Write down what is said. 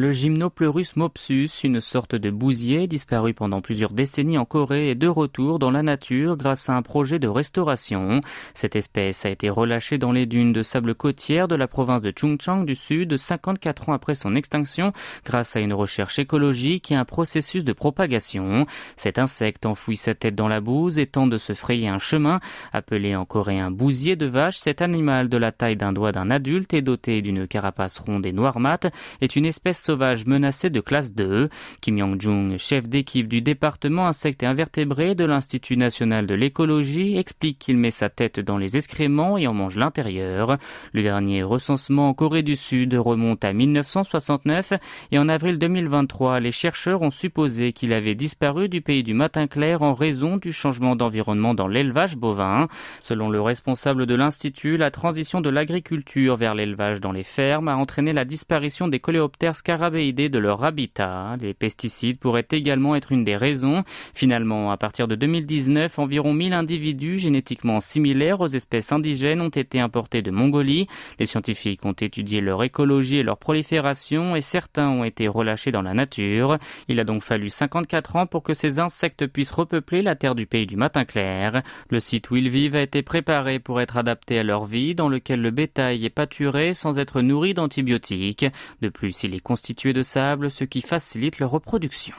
Le Gymnopleurus mopsus, une sorte de bousier disparu pendant plusieurs décennies en Corée, est de retour dans la nature grâce à un projet de restauration. Cette espèce a été relâchée dans les dunes de sable côtière de la province de Chungcheong du Sud 54 ans après son extinction grâce à une recherche écologique et un processus de propagation. Cet insecte enfouit sa tête dans la bouse et tente de se frayer un chemin. Appelé en coréen bousier de vache, cet animal de la taille d'un doigt d'un adulte et doté d'une carapace ronde et noire mat est une espèce sauvage menacée de classe 2. Kim Young-jung, chef d'équipe du département insectes et invertébrés de l'Institut national de l'écologie, explique qu'il met sa tête dans les excréments et en mange l'intérieur. Le dernier recensement en Corée du Sud remonte à 1969 et en avril 2023, les chercheurs ont supposé qu'il avait disparu du pays du matin clair en raison du changement d'environnement dans l'élevage bovin. Selon le responsable de l'Institut, la transition de l'agriculture vers l'élevage dans les fermes a entraîné la disparition des coléoptères scarabéidés de leur habitat. Les pesticides pourraient également être une des raisons. Finalement, à partir de 2019, environ 1000 individus génétiquement similaires aux espèces indigènes ont été importés de Mongolie. Les scientifiques ont étudié leur écologie et leur prolifération et certains ont été relâchés dans la nature. Il a donc fallu 54 ans pour que ces insectes puissent repeupler la terre du pays du matin clair. Le site où ils vivent a été préparé pour être adapté à leur vie, dans lequel le bétail est pâturé sans être nourri d'antibiotiques. De plus, il est constitué de sable, ce qui facilite leur reproduction.